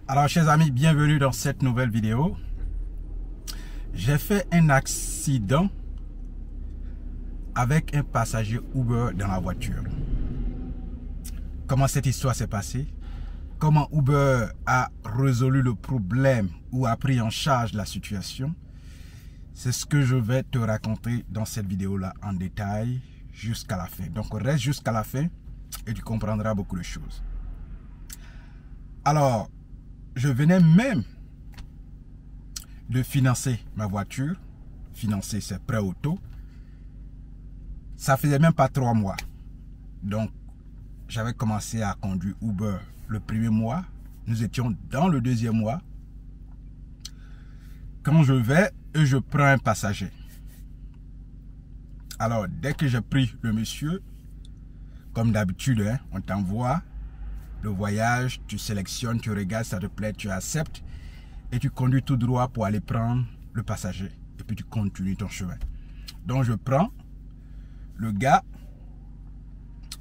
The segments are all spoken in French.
Alors, chers amis, bienvenue dans cette nouvelle vidéo. J'ai fait un accident avec un passager Uber dans la voiture. Comment cette histoire s'est passée? Comment Uber a résolu le problème ou a pris en charge la situation? C'est ce que je vais te raconter dans cette vidéo-là en détail jusqu'à la fin. Donc, reste jusqu'à la fin et tu comprendras beaucoup de choses. Alors, je venais même de financer ma voiture. Financer, c'est prêt auto. Ça faisait même pas 3 mois. Donc, j'avais commencé à conduire Uber le premier mois. Nous étions dans le deuxième mois. Quand je vais et je prends un passager. Alors, dès que j'ai pris le monsieur, comme d'habitude, hein, on t'envoie le voyage, tu sélectionnes, tu regardes, ça te plaît, tu acceptes et tu conduis tout droit pour aller prendre le passager. Et puis tu continues ton chemin. Donc je prends le gars,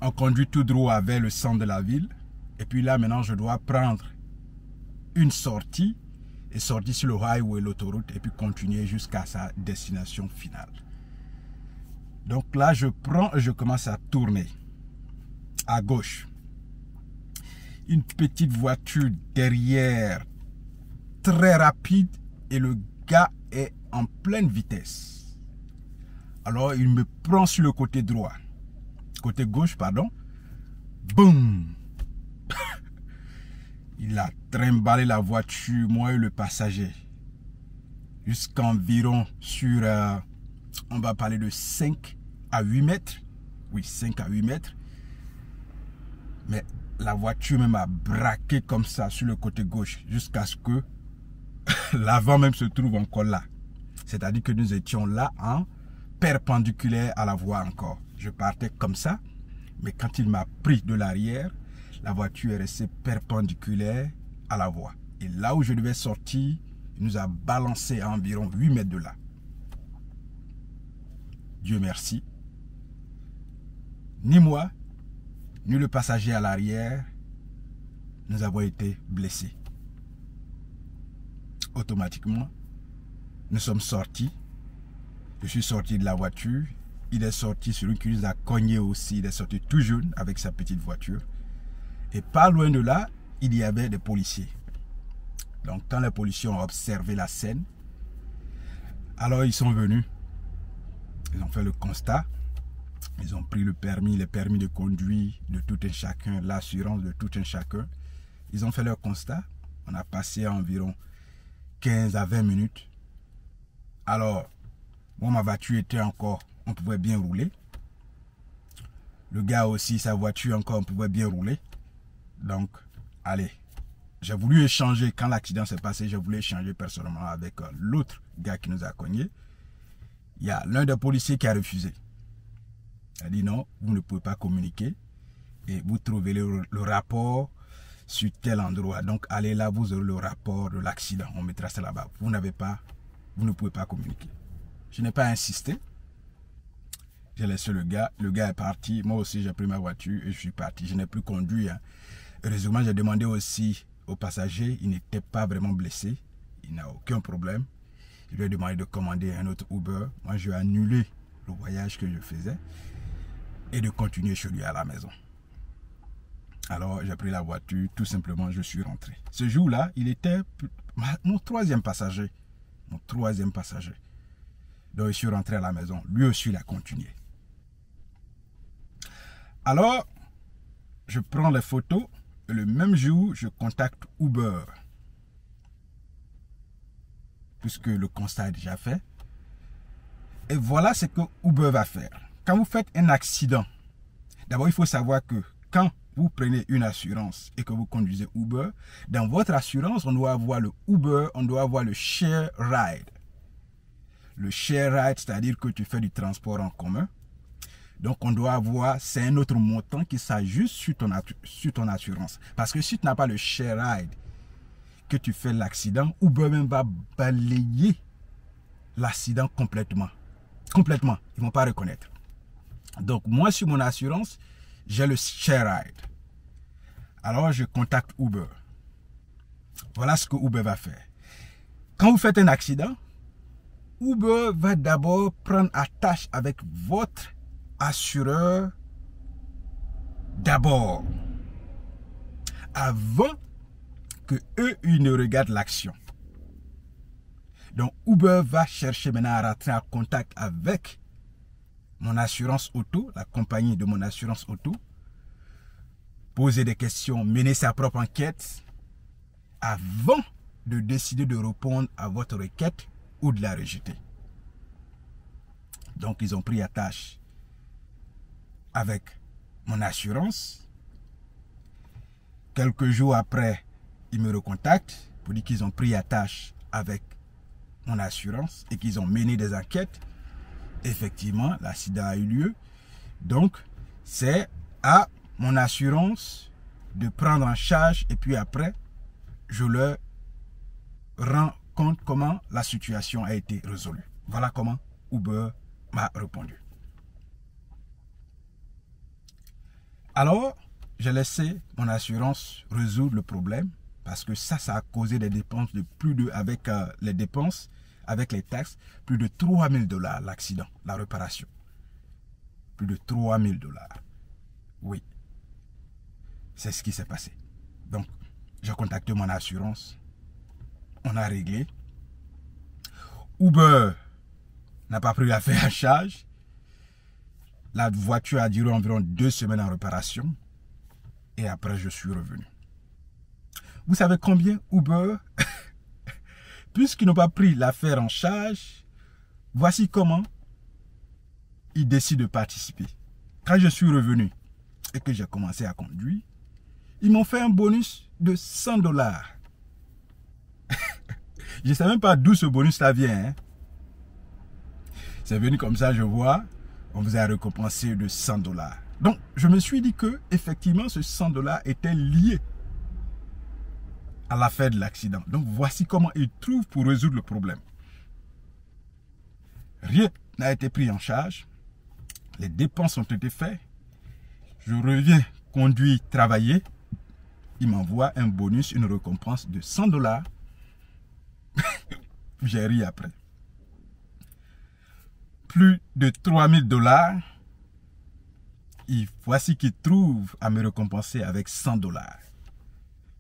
on conduit tout droit vers le centre de la ville. Et puis là maintenant je dois prendre une sortie et sortir sur le highway, l'autoroute et puis continuer jusqu'à sa destination finale. Donc là je prends et je commence à tourner à gauche. Une petite voiture derrière, très rapide, et le gars est en pleine vitesse. Alors il me prend sur le côté droit, côté gauche pardon, boum. Il a trimballé la voiture, moi et le passager, jusqu'environ sur, on va parler de 5 à 8 mètres, oui 5 à 8 mètres, mais la voiture même a braqué comme ça sur le côté gauche jusqu'à ce que l'avant même se trouve encore là. C'est-à-dire que nous étions là en perpendiculaire à la voie encore. Je partais comme ça, mais quand il m'a pris de l'arrière, la voiture est restée perpendiculaire à la voie. Et là où je devais sortir, il nous a balancé à environ 8 mètres de là. Dieu merci. Ni moi, ni le passager à l'arrière, nous avons été blessés. Automatiquement, nous sommes sortis. Je suis sorti de la voiture. Il est sorti, celui qui nous a cogné aussi, il est sorti tout jeune avec sa petite voiture. Et pas loin de là, il y avait des policiers. Donc quand les policiers ont observé la scène, alors ils sont venus. Ils ont fait le constat. Ils ont pris le permis, les permis de conduire de tout un chacun, l'assurance de tout un chacun. Ils ont fait leur constat. On a passé environ 15 à 20 minutes. Alors, moi, ma voiture était encore, on pouvait bien rouler. Le gars aussi, sa voiture encore, on pouvait bien rouler. Donc, allez, j'ai voulu échanger, quand l'accident s'est passé, j'ai voulu échanger personnellement avec l'autre gars qui nous a cogné. Il y a l'un des policiers qui a refusé. Il a dit non, vous ne pouvez pas communiquer et vous trouvez le rapport sur tel endroit. Donc allez là, vous aurez le rapport de l'accident. On mettra ça là-bas. Vous ne pouvez pas communiquer. Je n'ai pas insisté. J'ai laissé le gars est parti. Moi aussi j'ai pris ma voiture et je suis parti. Je n'ai plus conduit. Hein. Heureusement, j'ai demandé aussi au passager. Il n'était pas vraiment blessé. Il n'a aucun problème. Je lui ai demandé de commander un autre Uber. Moi je vais annuler le voyage que je faisais et de continuer chez lui à la maison. Alors j'ai pris la voiture, tout simplement je suis rentré. Ce jour-là, il était mon troisième passager. Mon troisième passager. Donc je suis rentré à la maison. Lui aussi il a continué. Alors, je prends les photos et le même jour, je contacte Uber. Puisque le constat est déjà fait. Et voilà ce que Uber va faire. Quand vous faites un accident, d'abord il faut savoir que quand vous prenez une assurance et que vous conduisez Uber, dans votre assurance, on doit avoir le Uber, on doit avoir le share ride. Le share ride, c'est-à-dire que tu fais du transport en commun. Donc on doit avoir, c'est un autre montant qui s'ajuste sur ton assurance. Parce que si tu n'as pas le share ride, que tu fais l'accident, Uber même va balayer l'accident complètement. Complètement, ils ne vont pas reconnaître. Donc moi sur mon assurance, j'ai le share ride. Alors je contacte Uber. Voilà ce que Uber va faire. Quand vous faites un accident, Uber va d'abord prendre attache avec votre assureur d'abord, avant que eux ils ne regardent l'action. Donc Uber va chercher maintenant à rentrer en contact avec mon assurance auto, la compagnie de mon assurance auto, poser des questions, mener sa propre enquête avant de décider de répondre à votre requête ou de la rejeter. Donc ils ont pris attache avec mon assurance. Quelques jours après, ils me recontactent pour dire qu'ils ont pris attache avec mon assurance et qu'ils ont mené des enquêtes. Effectivement, l'accident a eu lieu. Donc, c'est à mon assurance de prendre en charge et puis après, je leur rends compte comment la situation a été résolue. Voilà comment Uber m'a répondu. Alors, j'ai laissé mon assurance résoudre le problème parce que ça a causé des dépenses de plus de, avec les dépenses, avec les taxes, plus de 3 000 $, l'accident, la réparation. Plus de 3 000 $. Oui. C'est ce qui s'est passé. Donc, j'ai contacté mon assurance. On a réglé. Uber n'a pas pris l'affaire en charge. La voiture a duré environ 2 semaines en réparation. Et après, je suis revenu. Vous savez combien Uber, puisqu'ils n'ont pas pris l'affaire en charge, voici comment ils décident de participer. Quand je suis revenu et que j'ai commencé à conduire, ils m'ont fait un bonus de 100 $. Je ne sais même pas d'où ce bonus-là vient. Hein. C'est venu comme ça, je vois. On vous a récompensé de 100 $. Donc, je me suis dit que effectivement, ce 100 $ était lié à l'affaire de l'accident. Donc, voici comment ils trouvent pour résoudre le problème. Rien n'a été pris en charge. Les dépenses ont été faites. Je reviens conduire, travailler. Ils m'envoient un bonus, une récompense de 100 $. J'ai ri après. Plus de 3 000 $. Et voici qu'ils trouvent à me récompenser avec 100 $.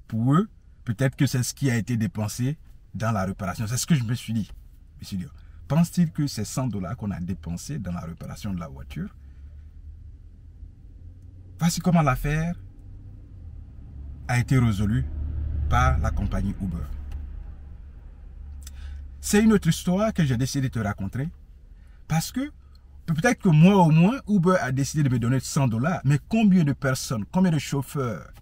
Pour eux, peut-être que c'est ce qui a été dépensé dans la réparation. C'est ce que je me suis dit. Pense-t-il que c'est 100 $ qu'on a dépensé dans la réparation de la voiture? Voici comment l'affaire a été résolue par la compagnie Uber. C'est une autre histoire que j'ai décidé de te raconter. Parce que peut-être que moi au moins, Uber a décidé de me donner 100 $. Mais combien de personnes, combien de chauffeurs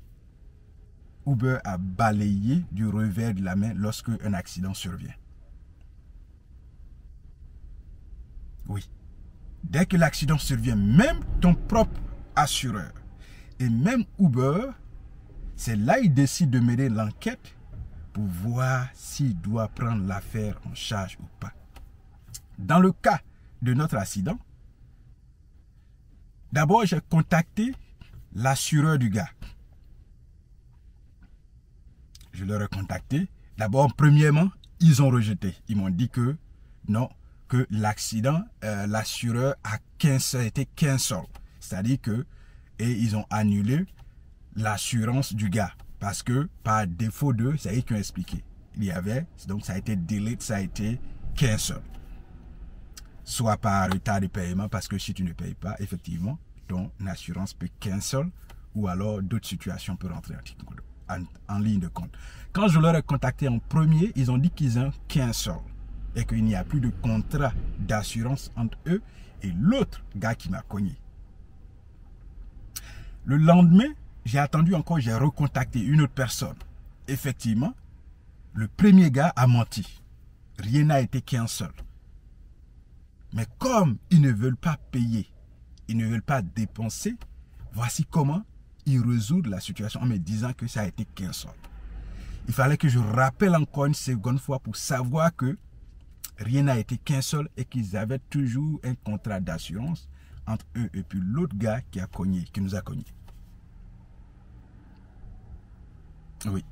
Uber a balayé du revers de la main lorsque un accident survient? Oui. Dès que l'accident survient, même ton propre assureur et même Uber, c'est là qu'il décide de mener l'enquête pour voir s'il doit prendre l'affaire en charge ou pas. Dans le cas de notre accident, d'abord j'ai contacté l'assureur du gars. Je leur ai contacté. D'abord, premièrement, ils ont rejeté. Ils m'ont dit que non, que l'accident, l'assureur a été cancel. C'est-à-dire que, et ils ont annulé l'assurance du gars. Parce que, par défaut d'eux, c'est eux qui ont expliqué. Il y avait, donc ça a été delayed, ça a été cancel. Soit par retard de paiement, parce que si tu ne payes pas, effectivement, ton assurance peut cancel, ou alors d'autres situations peuvent rentrer en ligne de compte. Quand je leur ai contacté en premier, ils ont dit qu'ils ont cancel et qu'il n'y a plus de contrat d'assurance entre eux et l'autre gars qui m'a cogné. Le lendemain, j'ai attendu encore, j'ai recontacté une autre personne. Effectivement, le premier gars a menti. Rien n'a été cancel. Mais comme ils ne veulent pas payer, ils ne veulent pas dépenser, voici comment ils résoudent la situation en me disant que ça a été cancel. Il fallait que je rappelle encore une seconde fois pour savoir que rien n'a été cancel et qu'ils avaient toujours un contrat d'assurance entre eux et puis l'autre gars qui a cogné, qui nous a cogné. Oui.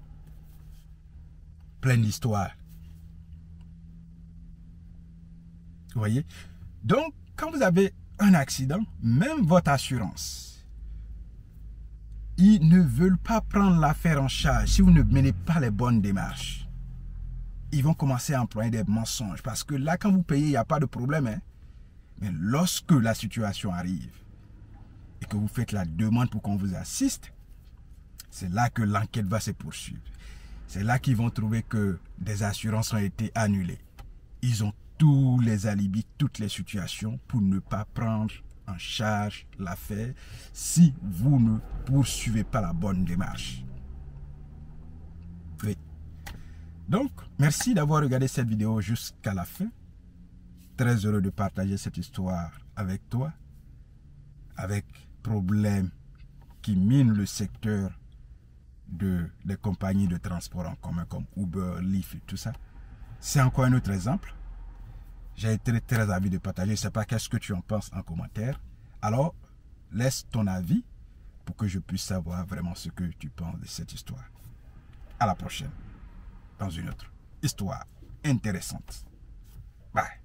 plein d'histoires. Vous voyez? Donc, quand vous avez un accident, même votre assurance, ils ne veulent pas prendre l'affaire en charge si vous ne menez pas les bonnes démarches. Ils vont commencer à employer des mensonges. Parce que là, quand vous payez, il n'y a pas de problème. Hein? Mais lorsque la situation arrive et que vous faites la demande pour qu'on vous assiste, c'est là que l'enquête va se poursuivre. C'est là qu'ils vont trouver que des assurances ont été annulées. Ils ont tous les alibis, toutes les situations pour ne pas prendre en charge l'affaire si vous ne poursuivez pas la bonne démarche. Oui. Donc, merci d'avoir regardé cette vidéo jusqu'à la fin. Très heureux de partager cette histoire avec toi, avec problèmes qui minent le secteur des compagnies de transport en commun comme Uber, Lyft et tout ça. C'est encore un autre exemple. J'ai été très avis de partager. Je ne sais pas qu'est-ce que tu en penses en commentaire. Alors, laisse ton avis pour que je puisse savoir vraiment ce que tu penses de cette histoire. À la prochaine, dans une autre histoire intéressante. Bye.